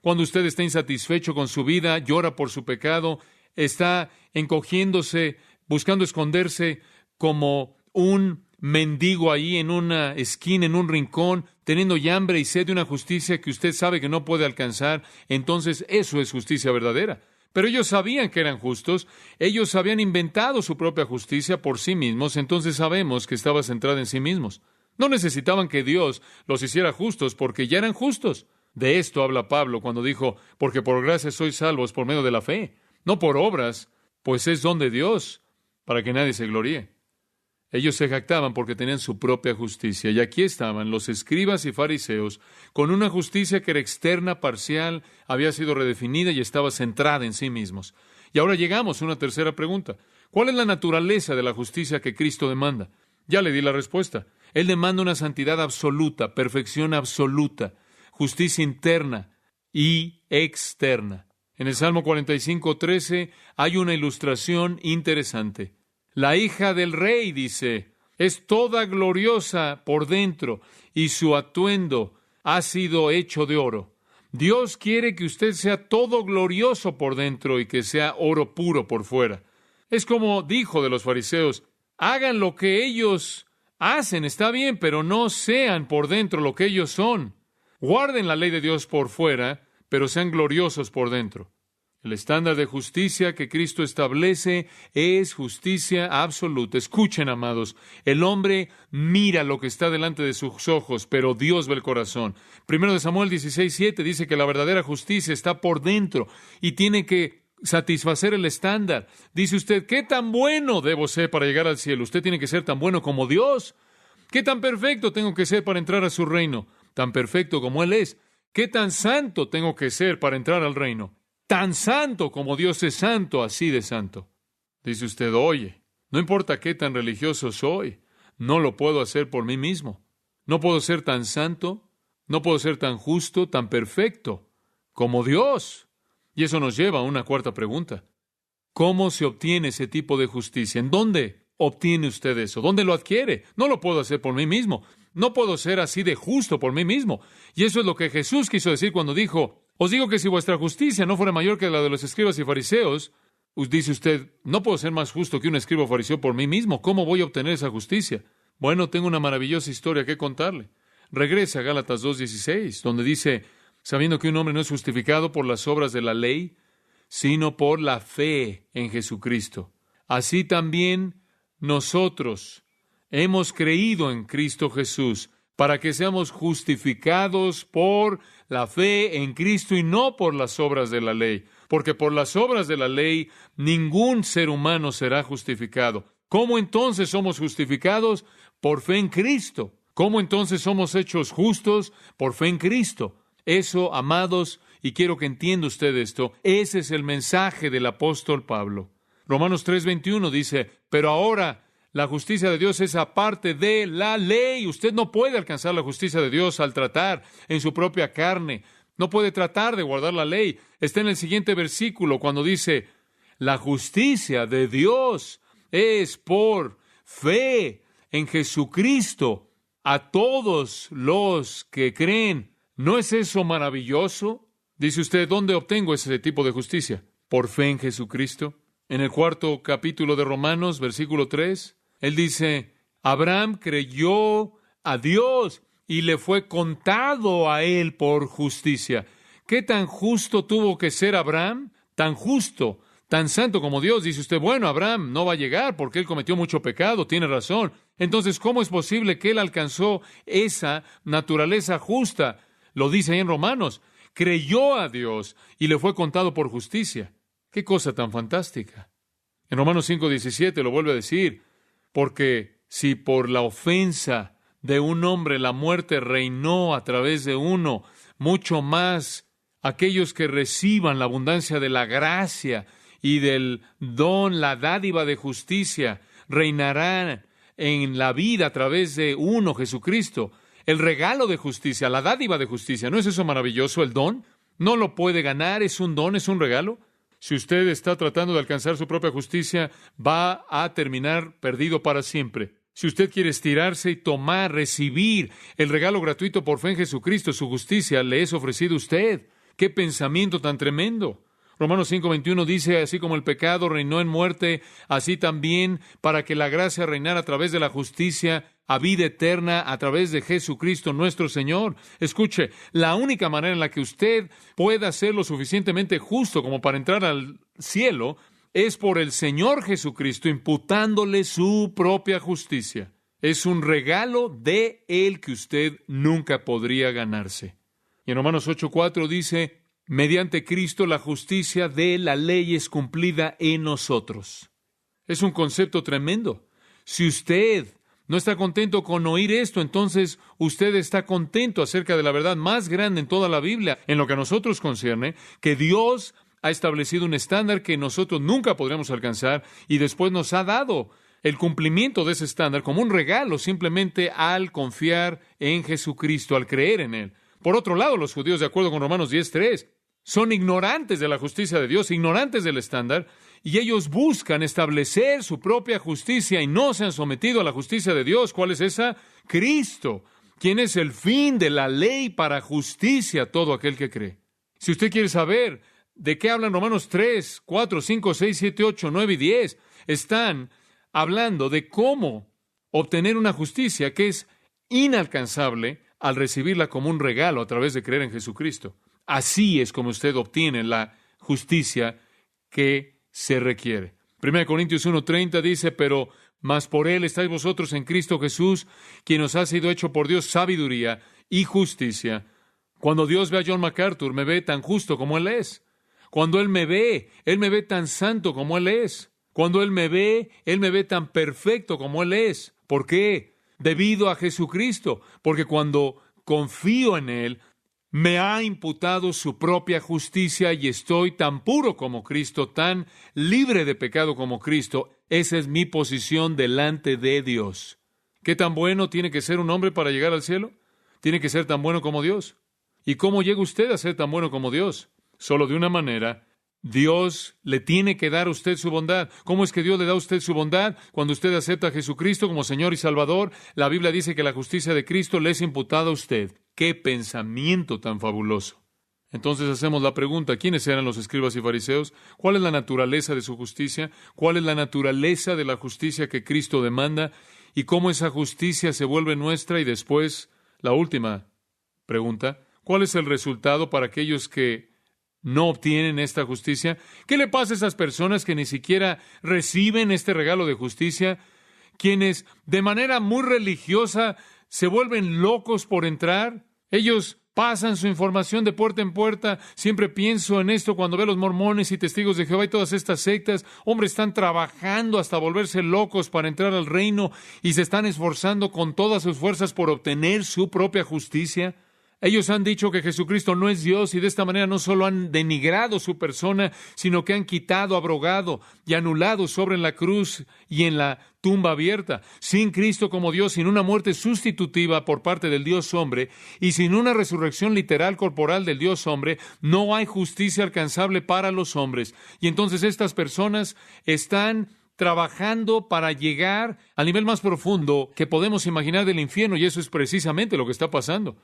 Cuando usted está insatisfecho con su vida, llora por su pecado, está encogiéndose, buscando esconderse como un mendigo ahí en una esquina, en un rincón, teniendo hambre y sed de una justicia que usted sabe que no puede alcanzar, entonces eso es justicia verdadera. Pero ellos sabían que eran justos, ellos habían inventado su propia justicia por sí mismos, entonces sabemos que estaba centrada en sí mismos. No necesitaban que Dios los hiciera justos porque ya eran justos. De esto habla Pablo cuando dijo, porque por gracia sois salvos por medio de la fe, no por obras, pues es don de Dios, para que nadie se gloríe. Ellos se jactaban porque tenían su propia justicia. Y aquí estaban los escribas y fariseos con una justicia que era externa, parcial, había sido redefinida y estaba centrada en sí mismos. Y ahora llegamos a una tercera pregunta. ¿Cuál es la naturaleza de la justicia que Cristo demanda? Ya le di la respuesta. Él demanda una santidad absoluta, perfección absoluta, justicia interna y externa. En el Salmo 45:13 hay una ilustración interesante. La hija del rey, dice, es toda gloriosa por dentro y su atuendo ha sido hecho de oro. Dios quiere que usted sea todo glorioso por dentro y que sea oro puro por fuera. Es como dijo de los fariseos, hagan lo que ellos hacen, está bien, pero no sean por dentro lo que ellos son. Guarden la ley de Dios por fuera, pero sean gloriosos por dentro. El estándar de justicia que Cristo establece es justicia absoluta. Escuchen, amados, el hombre mira lo que está delante de sus ojos, pero Dios ve el corazón. 1 Samuel 16:7 dice que la verdadera justicia está por dentro y tiene que satisfacer el estándar. Dice usted, ¿qué tan bueno debo ser para llegar al cielo? Usted tiene que ser tan bueno como Dios. ¿Qué tan perfecto tengo que ser para entrar a su reino? Tan perfecto como Él es. ¿Qué tan santo tengo que ser para entrar al reino? Tan santo como Dios es santo, así de santo. Dice usted, oye, no importa qué tan religioso soy, no lo puedo hacer por mí mismo. No puedo ser tan santo, no puedo ser tan justo, tan perfecto como Dios. Y eso nos lleva a una cuarta pregunta. ¿Cómo se obtiene ese tipo de justicia? ¿En dónde obtiene usted eso? ¿Dónde lo adquiere? No lo puedo hacer por mí mismo. No puedo ser así de justo por mí mismo. Y eso es lo que Jesús quiso decir cuando dijo, os digo que si vuestra justicia no fuera mayor que la de los escribas y fariseos, dice usted, no puedo ser más justo que un escriba o fariseo por mí mismo. ¿Cómo voy a obtener esa justicia? Bueno, tengo una maravillosa historia que contarle. Regrese a Gálatas 2:16, donde dice, sabiendo que un hombre no es justificado por las obras de la ley, sino por la fe en Jesucristo. Así también nosotros hemos creído en Cristo Jesús, para que seamos justificados por la fe en Cristo y no por las obras de la ley. Porque por las obras de la ley ningún ser humano será justificado. ¿Cómo entonces somos justificados? Por fe en Cristo. ¿Cómo entonces somos hechos justos? Por fe en Cristo. Eso, amados, y quiero que entienda usted esto, ese es el mensaje del apóstol Pablo. Romanos 3:21 dice, pero ahora la justicia de Dios es aparte de la ley. Usted no puede alcanzar la justicia de Dios al tratar en su propia carne. No puede tratar de guardar la ley. Está en el siguiente versículo cuando dice, la justicia de Dios es por fe en Jesucristo a todos los que creen. ¿No es eso maravilloso? Dice usted, ¿dónde obtengo ese tipo de justicia? Por fe en Jesucristo. En el 4º capítulo de Romanos, versículo 3, él dice, Abraham creyó a Dios y le fue contado a él por justicia. ¿Qué tan justo tuvo que ser Abraham? Tan justo, tan santo como Dios. Dice usted, bueno, Abraham no va a llegar porque él cometió mucho pecado, tiene razón. Entonces, ¿cómo es posible que él alcanzó esa naturaleza justa? Lo dice ahí en Romanos. Creyó a Dios y le fue contado por justicia. ¡Qué cosa tan fantástica! En Romanos 5:17 lo vuelve a decir, porque si por la ofensa de un hombre la muerte reinó a través de uno, mucho más aquellos que reciban la abundancia de la gracia y del don, la dádiva de justicia, reinarán en la vida a través de uno, Jesucristo. El regalo de justicia, la dádiva de justicia. ¿No es eso maravilloso, el don? No lo puede ganar, es un don, es un regalo. Si usted está tratando de alcanzar su propia justicia, va a terminar perdido para siempre. Si usted quiere estirarse y tomar, recibir el regalo gratuito por fe en Jesucristo, su justicia le es ofrecido a usted. ¡Qué pensamiento tan tremendo! Romanos 5:21 dice, así como el pecado reinó en muerte, así también para que la gracia reinara a través de la justicia a vida eterna a través de Jesucristo nuestro Señor. Escuche, la única manera en la que usted pueda ser lo suficientemente justo como para entrar al cielo es por el Señor Jesucristo imputándole su propia justicia. Es un regalo de Él que usted nunca podría ganarse. Y en Romanos 8:4 dice, mediante Cristo la justicia de la ley es cumplida en nosotros. Es un concepto tremendo. Si usted no está contento con oír esto, entonces usted está contento acerca de la verdad más grande en toda la Biblia, en lo que a nosotros concierne, que Dios ha establecido un estándar que nosotros nunca podremos alcanzar y después nos ha dado el cumplimiento de ese estándar como un regalo simplemente al confiar en Jesucristo, al creer en Él. Por otro lado, los judíos, de acuerdo con Romanos 10:3, son ignorantes de la justicia de Dios, ignorantes del estándar, y ellos buscan establecer su propia justicia y no se han sometido a la justicia de Dios. ¿Cuál es esa? Cristo, quien es el fin de la ley para justicia a todo aquel que cree. Si usted quiere saber de qué hablan Romanos 3, 4, 5, 6, 7, 8, 9 y 10, están hablando de cómo obtener una justicia que es inalcanzable al recibirla como un regalo a través de creer en Jesucristo. Así es como usted obtiene la justicia que se requiere. 1 Corintios 1:30 dice, pero más por Él estáis vosotros en Cristo Jesús, quien os ha sido hecho por Dios sabiduría y justicia. Cuando Dios ve a John MacArthur, me ve tan justo como Él es. Cuando Él me ve tan santo como Él es. Cuando Él me ve tan perfecto como Él es. ¿Por qué? Debido a Jesucristo. Porque cuando confío en Él, me ha imputado su propia justicia y estoy tan puro como Cristo, tan libre de pecado como Cristo. Esa es mi posición delante de Dios. ¿Qué tan bueno tiene que ser un hombre para llegar al cielo? Tiene que ser tan bueno como Dios. ¿Y cómo llega usted a ser tan bueno como Dios? Solo de una manera. Dios le tiene que dar a usted su bondad. ¿Cómo es que Dios le da a usted su bondad? Cuando usted acepta a Jesucristo como Señor y Salvador, la Biblia dice que la justicia de Cristo le es imputada a usted. ¡Qué pensamiento tan fabuloso! Entonces hacemos la pregunta, ¿quiénes eran los escribas y fariseos? ¿Cuál es la naturaleza de su justicia? ¿Cuál es la naturaleza de la justicia que Cristo demanda? ¿Y cómo esa justicia se vuelve nuestra? Y después, la última pregunta, ¿cuál es el resultado para aquellos que no obtienen esta justicia? ¿Qué le pasa a esas personas que ni siquiera reciben este regalo de justicia? Quienes de manera muy religiosa se vuelven locos por entrar. Ellos pasan su información de puerta en puerta. Siempre pienso en esto cuando veo a los mormones y testigos de Jehová y todas estas sectas. Hombres, están trabajando hasta volverse locos para entrar al reino y se están esforzando con todas sus fuerzas por obtener su propia justicia. Ellos han dicho que Jesucristo no es Dios y de esta manera no solo han denigrado su persona, sino que han quitado, abrogado y anulado sobre la cruz y en la tumba abierta. Sin Cristo como Dios, sin una muerte sustitutiva por parte del Dios hombre y sin una resurrección literal corporal del Dios hombre, no hay justicia alcanzable para los hombres. Y entonces estas personas están trabajando para llegar al nivel más profundo que podemos imaginar del infierno, y eso es precisamente lo que está pasando.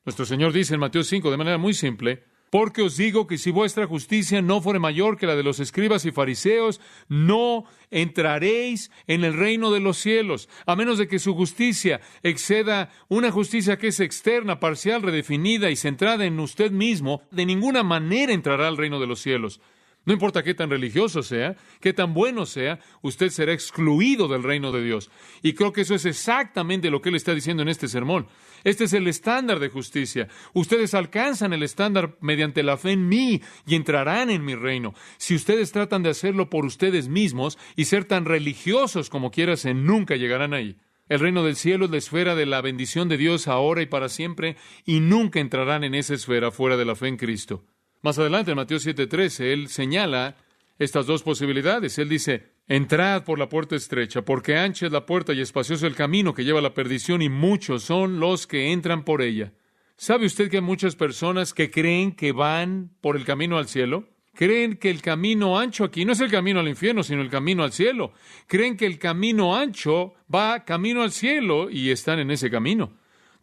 Nuestro Señor dice en Mateo 5 de manera muy simple: porque os digo que si vuestra justicia no fuere mayor que la de los escribas y fariseos, no entraréis en el reino de los cielos, a menos de que su justicia exceda una justicia que es externa, parcial, redefinida y centrada en usted mismo. De ninguna manera entrará al reino de los cielos. No importa qué tan religioso sea, qué tan bueno sea, usted será excluido del reino de Dios. Y creo que eso es exactamente lo que Él está diciendo en este sermón. Este es el estándar de justicia. Ustedes alcanzan el estándar mediante la fe en mí y entrarán en mi reino. Si ustedes tratan de hacerlo por ustedes mismos y ser tan religiosos como quieran, nunca llegarán ahí. El reino del cielo es la esfera de la bendición de Dios ahora y para siempre, y nunca entrarán en esa esfera fuera de la fe en Cristo. Más adelante, en Mateo 7:13, Él señala estas dos posibilidades. Él dice: entrad por la puerta estrecha, porque ancha es la puerta y espacioso el camino que lleva a la perdición, y muchos son los que entran por ella. ¿Sabe usted que hay muchas personas que creen que van por el camino al cielo? Creen que el camino ancho aquí no es el camino al infierno, sino el camino al cielo. Creen que el camino ancho va camino al cielo y están en ese camino.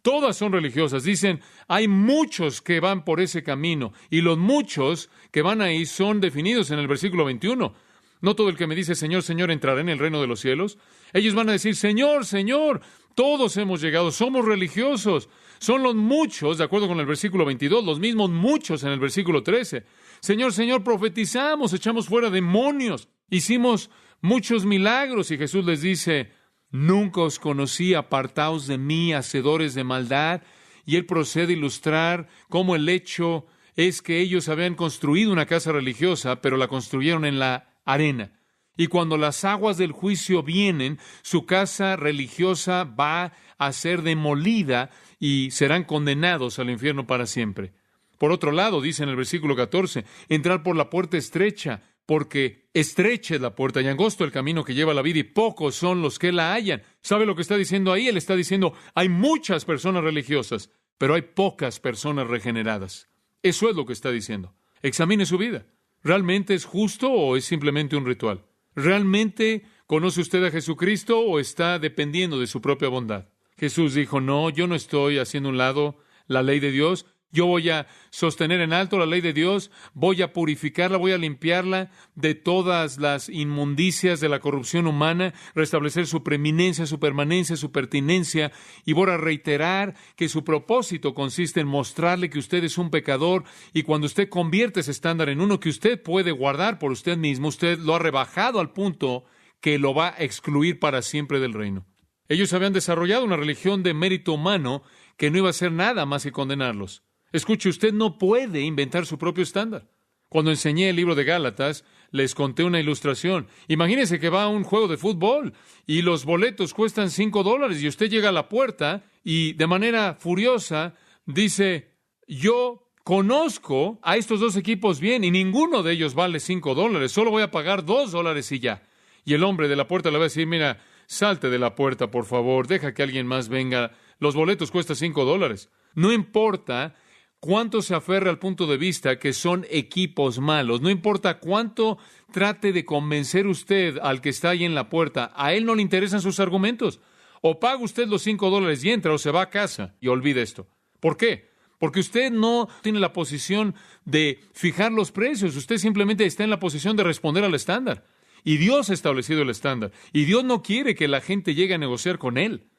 Todas son religiosas. Dicen, hay muchos que van por ese camino, y los muchos que van ahí son definidos en el versículo 21. No todo el que me dice Señor, Señor entrará en el reino de los cielos. Ellos van a decir, Señor, Señor, todos hemos llegado, somos religiosos. Son los muchos, de acuerdo con el versículo 22, los mismos muchos en el versículo 13. Señor, Señor, profetizamos, echamos fuera demonios, hicimos muchos milagros, y Jesús les dice: nunca os conocí, apartaos de mí, hacedores de maldad. Y Él procede a ilustrar cómo el hecho es que ellos habían construido una casa religiosa, pero la construyeron en la arena. Y cuando las aguas del juicio vienen, su casa religiosa va a ser demolida y serán condenados al infierno para siempre. Por otro lado, dice en el versículo 14, entrar por la puerta estrecha, porque estrecha es la puerta y angosto el camino que lleva a la vida, y pocos son los que la hallan. ¿Sabe lo que está diciendo ahí? Él está diciendo, hay muchas personas religiosas, pero hay pocas personas regeneradas. Eso es lo que está diciendo. Examine su vida. ¿Realmente es justo o es simplemente un ritual? ¿Realmente conoce usted a Jesucristo o está dependiendo de su propia bondad? Jesús dijo, no, yo no estoy haciendo a un lado la ley de Dios. Yo voy a sostener en alto la ley de Dios, voy a purificarla, voy a limpiarla de todas las inmundicias de la corrupción humana, restablecer su preeminencia, su permanencia, su pertinencia, y voy a reiterar que su propósito consiste en mostrarle que usted es un pecador, y cuando usted convierte ese estándar en uno que usted puede guardar por usted mismo, usted lo ha rebajado al punto que lo va a excluir para siempre del reino. Ellos habían desarrollado una religión de mérito humano que no iba a hacer nada más que condenarlos. Escuche, usted no puede inventar su propio estándar. Cuando enseñé el libro de Gálatas, les conté una ilustración. Imagínese que va a un juego de fútbol y los boletos cuestan $5 y usted llega a la puerta y de manera furiosa dice, yo conozco a estos dos equipos bien y ninguno de ellos vale $5, solo voy a pagar $2 y ya. Y el hombre de la puerta le va a decir, mira, salte de la puerta, por favor, deja que alguien más venga, los boletos cuestan $5. No importa cuánto se aferra al punto de vista que son equipos malos, no importa cuánto trate de convencer usted al que está ahí en la puerta, a él no le interesan sus argumentos. O paga usted los $5 y entra, o se va a casa y olvide esto. ¿Por qué? Porque usted no tiene la posición de fijar los precios, usted simplemente está en la posición de responder al estándar. Y Dios ha establecido el estándar, y Dios no quiere que la gente llegue a negociar con Él.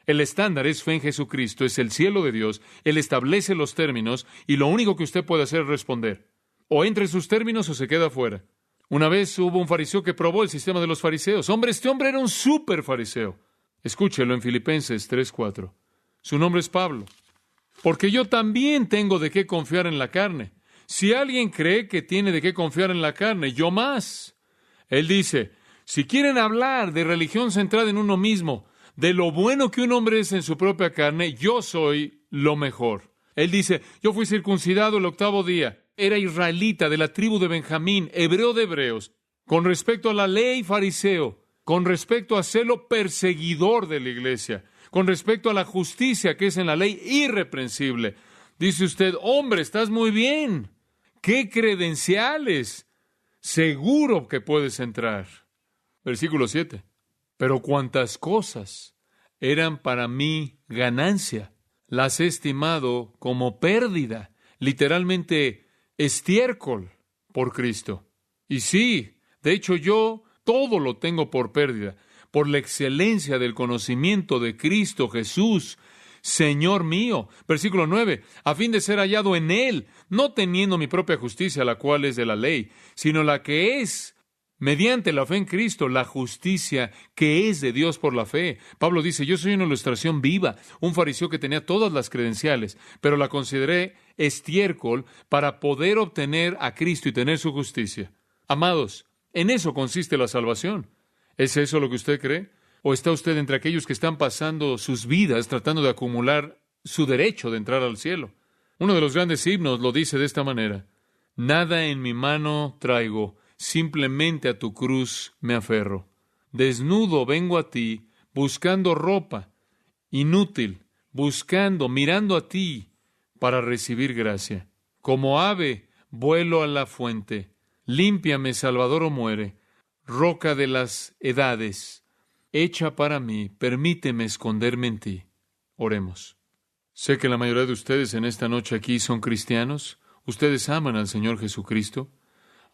El estándar es fe en Jesucristo, es el cielo de Dios. Él establece los términos y lo único que usted puede hacer es responder. O entra en sus términos o se queda fuera. Una vez hubo un fariseo que probó el sistema de los fariseos. Este hombre era un súper fariseo. Escúchelo en Filipenses 3:4. Su nombre es Pablo. Porque yo también tengo de qué confiar en la carne. Si alguien cree que tiene de qué confiar en la carne, yo más. Él dice, si quieren hablar de religión centrada en uno mismo, de lo bueno que un hombre es en su propia carne, yo soy lo mejor. Él dice, yo fui circuncidado el 8º día, era israelita de la tribu de Benjamín, hebreo de hebreos, con respecto a la ley fariseo, con respecto a serlo perseguidor de la iglesia, con respecto a la justicia que es en la ley irreprensible. Dice usted, hombre, estás muy bien. ¿Qué credenciales? Seguro que puedes entrar. Versículo 7. Pero cuantas cosas eran para mí ganancia, las he estimado como pérdida, literalmente estiércol por Cristo. Y sí, de hecho yo todo lo tengo por pérdida, por la excelencia del conocimiento de Cristo Jesús, Señor mío. Versículo 9, a fin de ser hallado en Él, no teniendo mi propia justicia, la cual es de la ley, sino la que es mediante la fe en Cristo, la justicia que es de Dios por la fe. Pablo dice, yo soy una ilustración viva, un fariseo que tenía todas las credenciales, pero la consideré estiércol para poder obtener a Cristo y tener su justicia. Amados, en eso consiste la salvación. ¿Es eso lo que usted cree? ¿O está usted entre aquellos que están pasando sus vidas tratando de acumular su derecho de entrar al cielo? Uno de los grandes himnos lo dice de esta manera: nada en mi mano traigo, simplemente a tu cruz me aferro. Desnudo vengo a ti, buscando ropa, inútil, buscando, mirando a ti para recibir gracia. Como ave, vuelo a la fuente. Límpiame, Salvador, o muere. Roca de las edades, hecha para mí, permíteme esconderme en ti. Oremos. Sé que la mayoría de ustedes en esta noche aquí son cristianos. Ustedes aman al Señor Jesucristo.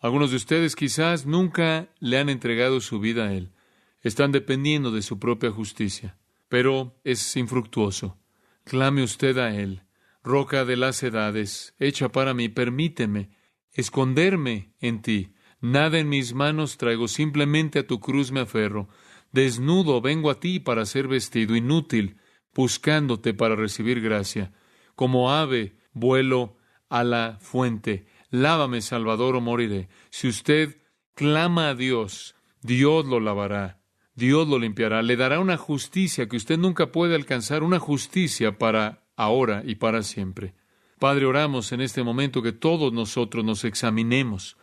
Algunos de ustedes quizás nunca le han entregado su vida a Él. Están dependiendo de su propia justicia, pero es infructuoso. Clame usted a Él. Roca de las edades, hecha para mí, permíteme esconderme en ti. Nada en mis manos traigo, simplemente a tu cruz me aferro. Desnudo vengo a ti para ser vestido, inútil, buscándote para recibir gracia. Como ave, vuelo a la fuente. Lávame, Salvador, o moriré. Si usted clama a Dios, Dios lo lavará, Dios lo limpiará, le dará una justicia que usted nunca puede alcanzar, una justicia para ahora y para siempre. Padre, oramos en este momento que todos nosotros nos examinemos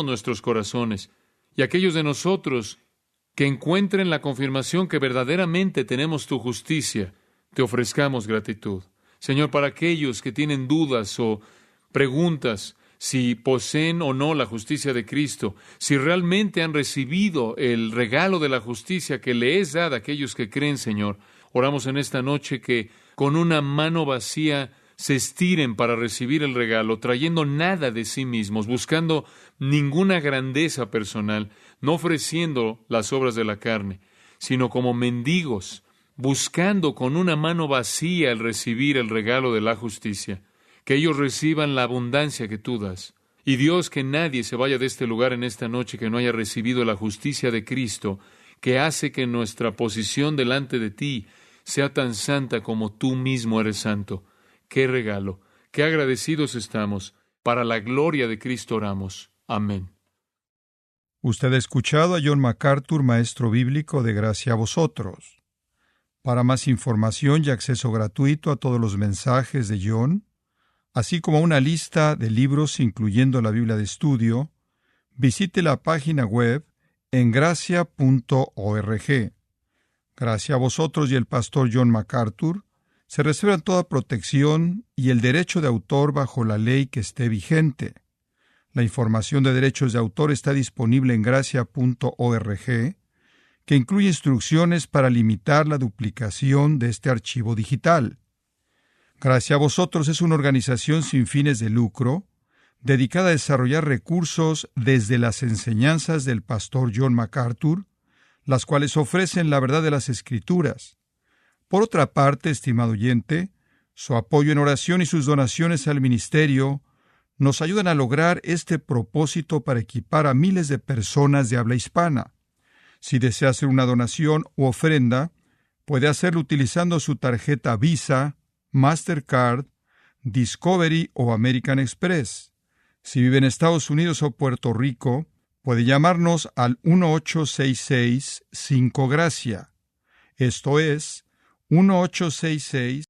nuestros corazones, y aquellos de nosotros que encuentren la confirmación que verdaderamente tenemos tu justicia, te ofrezcamos gratitud. Señor, para aquellos que tienen dudas o preguntas si poseen o no la justicia de Cristo, si realmente han recibido el regalo de la justicia que le es dada a aquellos que creen, Señor, oramos en esta noche que con una mano vacía se estiren para recibir el regalo, trayendo nada de sí mismos, buscando ninguna grandeza personal, no ofreciendo las obras de la carne, sino como mendigos, buscando con una mano vacía el recibir el regalo de la justicia. Que ellos reciban la abundancia que tú das. Y Dios, que nadie se vaya de este lugar en esta noche que no haya recibido la justicia de Cristo, que hace que nuestra posición delante de ti sea tan santa como tú mismo eres santo. ¡Qué regalo! ¡Qué agradecidos estamos! Para la gloria de Cristo oramos. Amén. Usted ha escuchado a John MacArthur, maestro bíblico de Gracia a Vosotros. Para más información y acceso gratuito a todos los mensajes de John, así como una lista de libros incluyendo la Biblia de estudio, visite la página web en gracia.org. Gracia a vosotros y el pastor John MacArthur se reservan toda protección y el derecho de autor bajo la ley que esté vigente. La información de derechos de autor está disponible en gracia.org, que incluye instrucciones para limitar la duplicación de este archivo digital. Gracia a Vosotros es una organización sin fines de lucro, dedicada a desarrollar recursos desde las enseñanzas del pastor John MacArthur, las cuales ofrecen la verdad de las Escrituras. Por otra parte, estimado oyente, su apoyo en oración y sus donaciones al ministerio nos ayudan a lograr este propósito para equipar a miles de personas de habla hispana. Si desea hacer una donación u ofrenda, puede hacerlo utilizando su tarjeta Visa, Mastercard, Discovery o American Express. Si vive en Estados Unidos o Puerto Rico, puede llamarnos al 1-866-5-GRACIA. Esto es 1-866